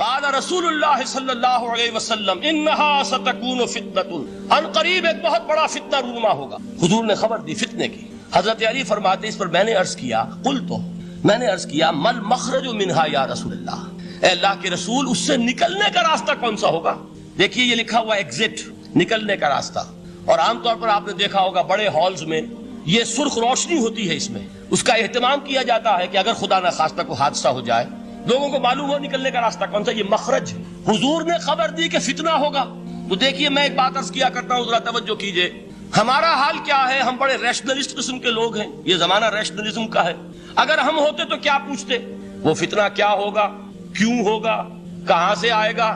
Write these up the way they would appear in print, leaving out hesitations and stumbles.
قال رسول اللہ صلی اللہ علیہ وسلم انہا ستکون فتنۃ، ان قریب ایک بہت بڑا فتنہ رونما ہوگا۔ حضور نے خبر دی فتنے کی۔ حضرت علی فرماتے اس پر میں نے عرض کیا، میں نے عرض کیا مل مخرج منہا یا رسول اللہ، اے اللہ کے رسول اس سے نکلنے کا راستہ کون سا ہوگا؟ دیکھیے یہ لکھا ہوا ایگزٹ، نکلنے کا راستہ، اور عام طور پر آپ نے دیکھا ہوگا بڑے ہالز میں یہ سرخ روشنی ہوتی ہے، اس میں اس کا اہتمام کیا جاتا ہے کہ اگر خدا نہ خواستہ کو حادثہ ہو جائے لوگوں کو معلوم ہو نکلنے کا راستہ کون سا، یہ مخرج ہے۔ حضور نے خبر دی کہ فتنہ ہوگا۔ تو دیکھیے میں ایک بات عرض کیا کرتا ہوں، ذرا توجہ کیجئے، ہمارا حال کیا ہے؟ ہم بڑے ریشنلسٹ قسم کے لوگ ہیں، یہ زمانہ ریشنلزم کا ہے۔ اگر ہم ہوتے تو کیا پوچھتے؟ وہ فتنہ کیا ہوگا، کیوں ہوگا، کہاں سے آئے گا؟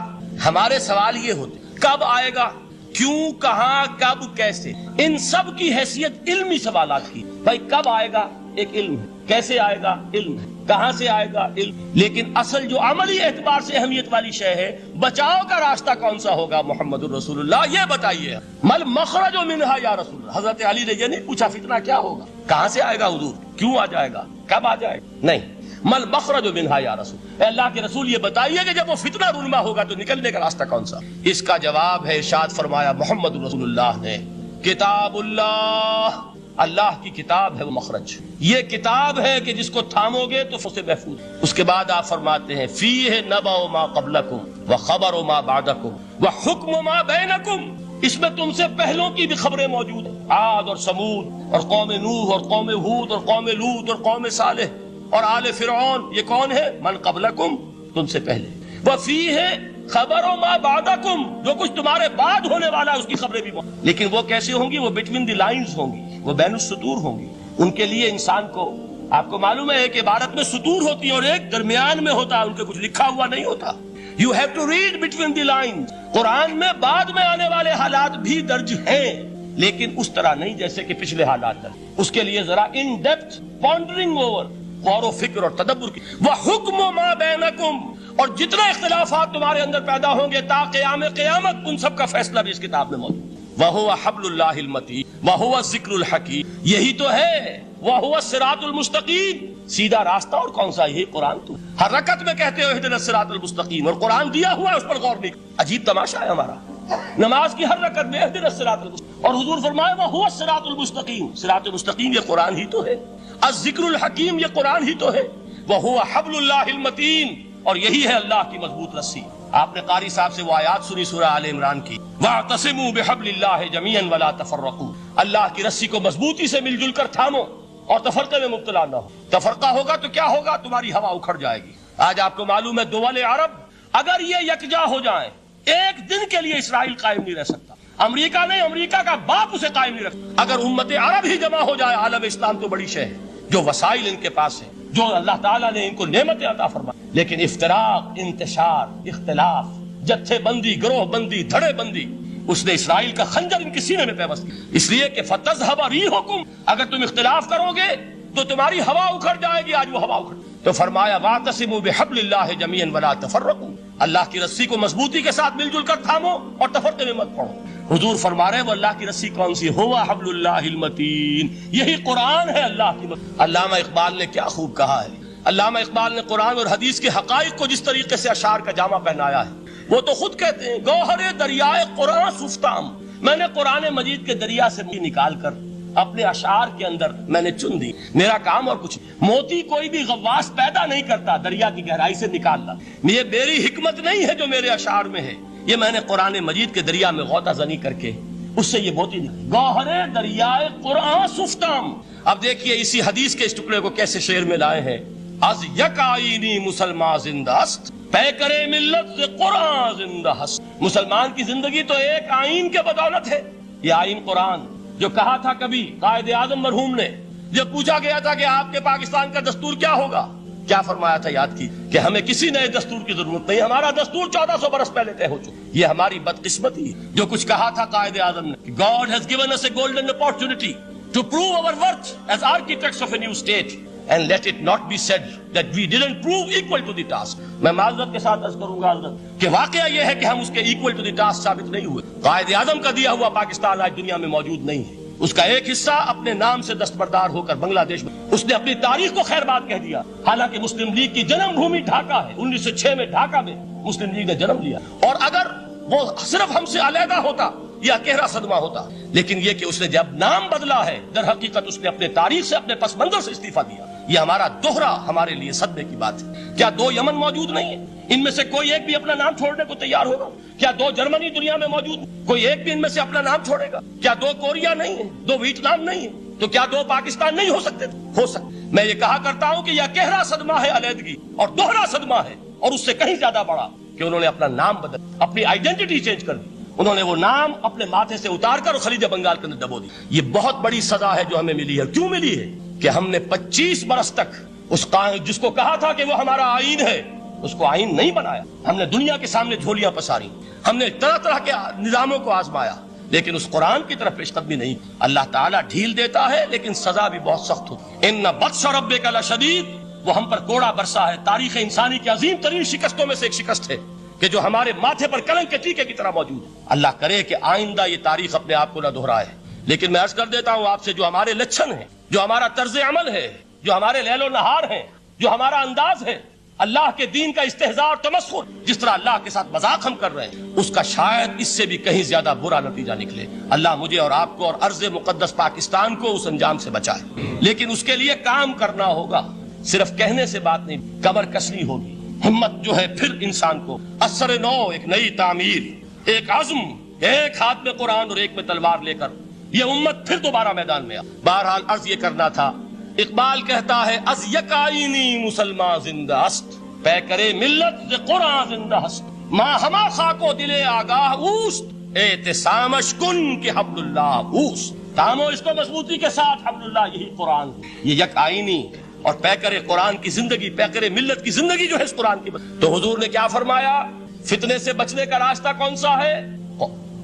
ہمارے سوال یہ ہوتے، کب آئے گا، کیوں، کہاں، کب، کیسے، ان سب کی حیثیت علمی سوالات کی۔ بھائی کب آئے گا ایک علم ہے، کیسے آئے گا علم ہے، کہاں سے آئے گا علم، لیکن اصل جو عملی اعتبار سے اہمیت والی شے ہے، بچاؤ کا راستہ کون سا ہوگا؟ محمد الرسول اللہ، یہ بتائیے۔ مل مخرج منہا یا رسول اللہ، حضرت علی نے یہ نہیں پوچھا فتنہ کیا ہوگا، کہاں سے آئے گا حضور، کیوں آ جائے گا، کب آ جائے گا، نہیں، مل مخرج منہا یا رسول، اے اللہ کے رسول یہ بتائیے کہ جب وہ فتنہ رونما ہوگا تو نکلنے کا راستہ کون سا؟ اس کا جواب ہے، ارشاد فرمایا محمد الرسول اللہ نے، کتاب اللہ، اللہ کی کتاب ہے وہ مخرج، یہ کتاب ہے کہ جس کو تھامو گے تو اسے محفوظ۔ اس کے بعد آپ فرماتے ہیں فیہ نبأ ما قبلکم وخبر ما بعدکم وحکم ما بینکم، اس میں تم سے پہلوں کی بھی خبریں موجود ہیں، عاد اور سمود اور قوم نوح اور قوم ہود اور قوم لوط اور قوم صالح اور آل فرعون، یہ کون ہے؟ من قبلکم، تم سے پہلے، وفیہ خبر ما بعدکم، جو کچھ تمہارے بعد ہونے والا ہے اس کی خبریں بھی موجود، لیکن وہ کیسے ہوں گی؟ وہ بٹوین دی لائنز ہوں گی، وہ بین السطور ہوں گی۔ ان کے لیے انسان کو، آپ کو معلوم ہے ایک عبارت میں سطور ہوتی ہے اور ایک درمیان میں ہوتا ہے، ان کے کچھ لکھا ہوا نہیں ہوتا۔ You have to read between the lines۔ قرآن میں بعد میں آنے والے حالات بھی درج ہیں، لیکن اس طرح نہیں جیسے کہ پچھلے حالات درج۔ اس کے لیے ذرا ان ڈیپتھ پونڈرنگ اوور، غور و فکر اور تدبر کی۔ وَحُکْمُ مَا بَيْنَكُمْ، اور جتنے اختلافات تمہارے اندر پیدا ہوں گے تا قیام قیامت، ان سب کا فیصلہ بھی اس کتاب میں موجود۔ وَهُوَ حَبْلُ اللَّهِ الْمَتِينُ وَهُوَ الذِّكْرُ الْحَكِيمُ، یہی تو ہے، وَهُوَ الصِّرَاطُ الْمُسْتَقِيمُ، سیدھا راستہ، اور کون سا؟ یہی قرآن۔ تو ہر رکعت میں کہتے ہو اهْدِنَا الصِّرَاطَ الْمُسْتَقِيمُ، اور قرآن دیا ہوا ہے اس پر غور نہیں۔ عجیب تماشا ہے ہمارا، نماز کی ہر رکعت میں اهْدِنَا الصِّرَاطَ الْمُسْتَقِيمُ، اور حضور فرمایا وَهُوَ الصِّرَاطُ الْمُسْتَقِيمُ، صراط مستقیم یہ قرآن ہی تو ہے، الذکر الحکیم یہ قرآن ہی تو ہے، وَهُوَ حَبْلُ اللَّهِ الْمَتِينُ، اور یہی ہے اللہ کی مضبوط رسی۔ آپ نے قاری صاحب سے وہ آیات سنی سورہ آل عمران کی، وَاعْتَصِمُوا بِحَبْلِ اللَّهِ جَمِيعًا وَلَا تَفَرَّقُوا، اللہ کی رسی کو مضبوطی سے مل جل کر تھامو اور تفرقے میں مبتلا نہ ہو۔ تفرقہ ہوگا تو کیا ہوگا؟ تمہاری ہوا اکھڑ جائے گی۔ آج آپ کو معلوم ہے دول عرب اگر یہ یکجا ہو جائیں، ایک دن کے لیے اسرائیل قائم نہیں رہ سکتا، امریکہ نہیں، امریکہ کا باپ اسے قائم نہیں رکھتا۔ اگر امت عرب ہی جمع ہو جائے، عالم اسلام تو بڑی شے ہے، جو وسائل ان کے پاس ہیں، جو اللہ تعالیٰ نے ان کو نعمتیں عطا فرمائی، لیکن افتراق، انتشار، اختلاف، جتھے بندی، گروہ بندی، دھڑے بندی، اس نے اسرائیل کا خنجر ان کے سینے میں پیوست کیا، اس لیے کہ فَتَذْهَبَ رِيحُكُمْ، اگر تم اختلاف کرو گے تو تمہاری ہوا اکھڑ جائے گی۔ آج وہ ہوا اکھڑ، تو فرمایا وَاعْتَصِمُوا بِحَبْلِ اللَّهِ جَمِيعًا وَلَا تَفَرَّقُوا، اللہ کی رسی کو مضبوطی کے ساتھ مل جل کر تھامو اور تفرقے میں مت پڑو۔ حضور فرما رہے ہیں وہ اللہ کی رسی کون سی؟ هُوَ حَبْلُ اللَّهِ الْمَتِينُ، یہی قرآن ہے اللہ کی مضبوط۔ علامہ اقبال نے کیا خوب کہا ہے، علامہ اقبال نے قرآن اور حدیث کے حقائق کو جس طریقے سے اشعار کا جامہ پہنایا ہے، وہ تو خود کہتے ہیں گوہر دریائے قرآن سفتام، میں نے قرآن مجید کے دریا سے نکال کر اپنے اشعار کے اندر میں نے چن دی، میرا کام اور کچھ نہیں۔ موتی کوئی بھی غواص پیدا نہیں کرتا دریا کی گہرائی سے نکالنا، یہ میری حکمت نہیں ہے جو میرے اشعار میں ہے، یہ میں نے قرآن مجید کے دریا میں غوطہ زنی کر کے اس سے یہ موتی نکلی۔ گوہر دریائے قرآن سفتام۔ اب دیکھیے اسی حدیث کے اس ٹکڑے کو کیسے شعر میں لائے ہیں، از یک آئینی مسلمان زندہ است، پے کرے ملت سے قرآن زندہ است۔ مسلمان کی زندگی تو ایک آئین کے بدولت ہے، یہ آئین قرآن، جو کہا تھا کبھی قائد اعظم مرحوم نے، جب پوچھا گیا تھا کہ آپ کے پاکستان کا دستور کیا ہوگا، کیا فرمایا تھا یاد کی کہ ہمیں کسی نئے دستور کی ضرورت نہیں، ہمارا دستور 1400 برس پہلے طے ہو چکا۔ یہ ہماری بدقسمتی، جو کچھ کہا تھا قائد اعظم نے، God has given us a golden opportunity to prove our worth as architects of a new state and let it not be said that we didn't prove equal to the task۔ میں معذرت کے ساتھ عرض کروں گا حضرت کہ واقعہ یہ ہے کہ ہم اس کے equal to the task ثابت نہیں ہوئے۔ قائد اعظم کا دیا ہوا پاکستان آج دنیا میں موجود نہیں ہے، اس کا ایک حصہ اپنے نام سے دستبردار ہو کر بنگلہ دیش میں اس نے اپنی تاریخ کو خیر بات کہہ دیا. حالانکہ مسلم لیگ کی جنم بھومی ڈھاکہ ہے. 1906 میں ڈھاکہ میں مسلم لیگ نے جنم لیا. اور اگر وہ صرف ہم سے علیحدہ ہوتا یا گہرا صدمہ ہوتا، لیکن یہ کہ اس نے جب نام بدلا ہے در حقیقت اس نے اپنے تاریخ سے، اپنے پس منظر سے استعفیٰ دیا. یہ ہمارا دوہرا ہمارے لیے صدمے کی بات ہے. کیا 2 یمن موجود نہیں ہے؟ ان میں سے کوئی ایک بھی اپنا نام چھوڑنے کو تیار ہوگا؟ کیا 2 جرمنی دنیا میں موجود، کوئی ایک بھی ان میں سے اپنا نام چھوڑے گا؟ کیا 2 کوریا نہیں ہے؟ 2 ویتنام نہیں ہے؟ تو کیا 2 پاکستان نہیں ہو سکتے؟ ہو سکتے. میں یہ کہا کرتا ہوں کہ یہ گہرا صدمہ ہے علیحدگی، اور دوہرا صدمہ ہے، اور اس سے کہیں زیادہ بڑا کہ انہوں نے اپنا نام بدل، اپنی آئیڈینٹی چینج کر دی. انہوں نے وہ نام اپنے ماتھے سے اتار کر خلیج بنگال کے اندر دبو دی. یہ بہت بڑی سزا ہے جو ہمیں ملی ہے. کیوں ملی ہے؟ کہ ہم نے 25 برس تک اس جس کو کہا تھا کہ وہ ہمارا آئین ہے، اس کو آئین نہیں بنایا. ہم نے دنیا کے سامنے جھولیاں پساری، ہم نے طرح طرح کے نظاموں کو آزمایا، لیکن اس قرآن کی طرف پیش قدمی نہیں. اللہ تعالیٰ ڈھیل دیتا ہے لیکن سزا بھی بہت سخت ہوتی. ان بطش ربک لشدید، وہ ہم پر کوڑا برسا ہے. تاریخ انسانی کی عظیم ترین شکستوں میں سے ایک شکست ہے کہ جو ہمارے ماتھے پر کلنک کے ٹیکے کی طرح موجود ہے. اللہ کرے کہ آئندہ یہ تاریخ اپنے آپ کو نہ دہرائے. لیکن میں عرض کر دیتا ہوں آپ سے، جو ہمارے لچھن ہیں، جو ہمارا طرز عمل ہے، جو ہمارے لیل و نہار ہیں، جو ہمارا انداز ہے، اللہ کے دین کا استہزاء اور تمسخر، جس طرح اللہ کے ساتھ مذاق ہم کر رہے ہیں، اس کا شاید اس سے بھی کہیں زیادہ برا نتیجہ نکلے. اللہ مجھے اور آپ کو اور ارض مقدس پاکستان کو اس انجام سے بچائے. لیکن اس کے لیے کام کرنا ہوگا، صرف کہنے سے بات نہیں، کمر کسنی ہوگی. ہمت جو ہے پھر انسان کو اثر نو، ایک نئی تعمیر، ایک عزم، ایک ہاتھ میں قرآن اور ایک میں تلوار لے کر یہ امت پھر دوبارہ میدان میں آ. بہرحال عرض یہ کرنا تھا. اقبال کہتا ہے از یکائنی مسلمان زندہ است، پے کرے ملت ز قرآن زندہ است. ماں ہما خاک و دل آگاہ اوست، اعتصامش کن کہ حبل اللہ اوست. تامو اس کو مضبوطی کے ساتھ، حبل اللہ یہی قرآن. یہ یک آئینی اور پیکر قرآن کی زندگی، پیکر ملت کی زندگی جو ہے اس قرآن کی. تو حضور نے کیا فرمایا؟ فتنے سے بچنے کا راستہ کون سا ہے؟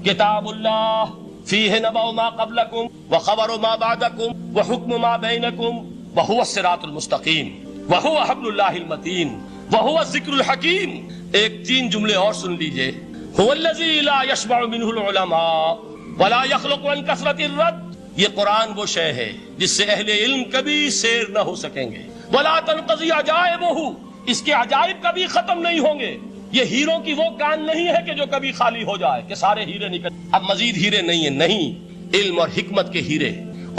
کتاب اللہ فیہ نبأ ما قبلکم وخبر ما بعدکم وحکم ما بینکم وہو الصراط المستقیم وہو حبل اللہ المتین وہو الذکر الحکیم. ایک 3 جملے اور سن لیجئے. هو الذی لا یشبع منہ العلماء ولا یخلق عن کثرت الرد. یہ قرآن وہ شے ہے جس سے اہل علم کبھی سیر نہ ہو سکیں گے. ولا تنقضی عجائبہ، اس کے عجائب کبھی ختم نہیں ہوں گے. یہ ہیروں کی وہ کان نہیں ہے کہ جو کبھی خالی ہو جائے کہ سارے ہیرے نکل، اب مزید ہیرے نہیں ہیں. نہیں، علم اور حکمت کے ہیرے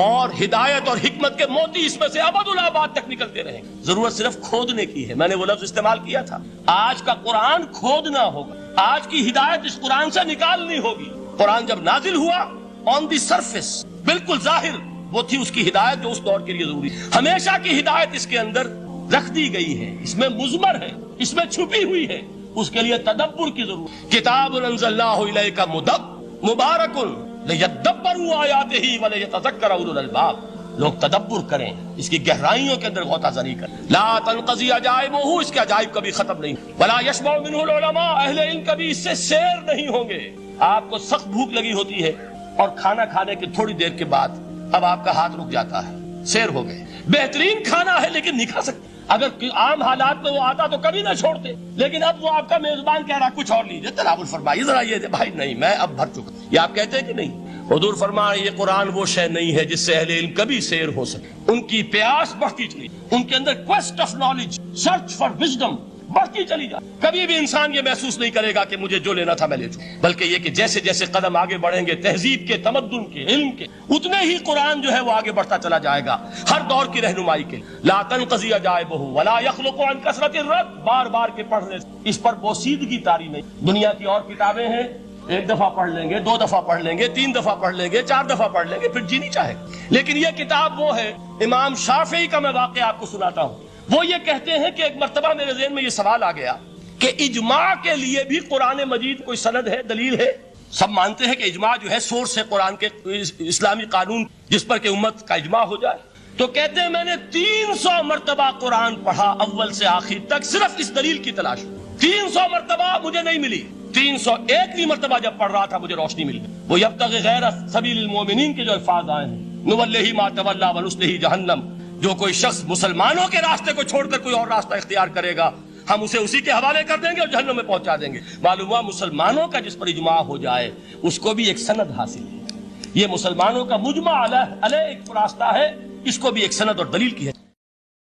اور ہدایت اور حکمت کے موتی اس میں سے ابد الآباد تک نکلتے رہیں. ضرورت صرف کھودنے کی ہے. میں نے وہ لفظ استعمال کیا تھا. آج کا قرآن کھودنا ہوگا، آج کی ہدایت اس قرآن سے نکالنی ہوگی. قرآن جب نازل ہوا آن دی سرفیس، بالکل ظاہر وہ تھی اس کی ہدایت جو اس دور کے لیے ضروری. ہمیشہ کی ہدایت اس کے اندر رکھ دی گئی ہے، اس میں مضمر ہے، اس میں چھپی ہوئی ہے. اس کے لیے تدبر کی ضرورت. کتاب انزلناہ الیک مبارک لیدبروا آیاتہ ولیتذکر اولو الالباب. لوگ تدبر کریں، اس کی گہرائیوں کے اندر غوطہ زنی کریں. لا تنقضی عجائبہ، اس کے عجائب کبھی ختم نہیں. ولا یشبع منہ العلماء، اہل علم کبھی اس سے سیر نہیں ہوں گے. آپ کو سخت بھوک لگی ہوتی ہے اور کھانا کھانے کے تھوڑی دیر کے بعد اب آپ کا ہاتھ رک جاتا ہے، سیر ہو گئے. بہترین کھانا ہے لیکن نہیں کھا سکتے. اگر عام حالات میں وہ آتا تو کبھی نہ چھوڑتے، لیکن اب وہ آپ کا میزبان کہہ رہا کچھ اور لیجیے، تناول فرمائیے ذرا. یہ بھائی نہیں، میں اب بھر چکا. یہ آپ کہتے ہیں کہ نہیں؟ حضور فرمائے یہ قرآن وہ شے نہیں ہے جس سے اہل علم کبھی سیر ہو سکے. ان کی پیاس بڑھتی چلی، ان کے اندر quest of knowledge, search for wisdom بڑھتی چلی جائے. کبھی بھی انسان یہ محسوس نہیں کرے گا کہ مجھے جو لینا تھا میں لے چکا، بلکہ یہ کہ جیسے جیسے قدم آگے بڑھیں گے تہذیب کے، تمدن کے، علم کے، اتنے ہی قرآن جو ہے وہ آگے بڑھتا چلا جائے گا ہر دور کی رہنمائی کے. لا تنقضی عجائبہ ولا یخلق عن کثرت الرد، بار بار کے پڑھنے اس پر بوسیدگی طاری نہیں. دنیا کی اور کتابیں ہیں، 1 دفعہ پڑھ لیں گے، 2 دفعہ پڑھ لیں گے، 3 دفعہ پڑھ لیں گے، 4 دفعہ پڑھ لیں گے، پھر جی نہیں چاہے. لیکن یہ کتاب وہ ہے. امام شافعی کا میں واقعہ آپ کو سناتا ہوں. وہ یہ کہتے ہیں کہ ایک مرتبہ میرے ذہن میں یہ سوال آ گیا کہ اجماع کے لیے بھی قرآن مجید کوئی سند ہے، دلیل ہے؟ سب مانتے ہیں کہ اجماع جو ہے سورس ہے قرآن کے، اسلامی قانون جس پر کہ امت کا اجماع ہو جائے. تو کہتے ہیں میں نے 300 مرتبہ قرآن پڑھا اول سے آخر تک، صرف اس دلیل کی تلاش. 300 مرتبہ مجھے نہیں ملی. 301ویں مرتبہ جب پڑھ رہا تھا مجھے روشنی مل گئی. وہ یبتغی غیر سبیل المومنین کے جو الفاظ آئے ہیں، نولہ ما تولی ونصلہ جہنم، جو کوئی شخص مسلمانوں کے راستے کو چھوڑ کر کوئی اور راستہ اختیار کرے گا ہم اسے اسی کے حوالے کر دیں گے اور جہنم میں پہنچا دیں گے. معلوم ہوا مسلمانوں کا جس پر اجماع ہو جائے اس کو بھی ایک سند حاصل ہے. یہ مسلمانوں کا مجمع علیہ ایک راستہ ہے، اس کو بھی ایک سند اور دلیل کی ہے۔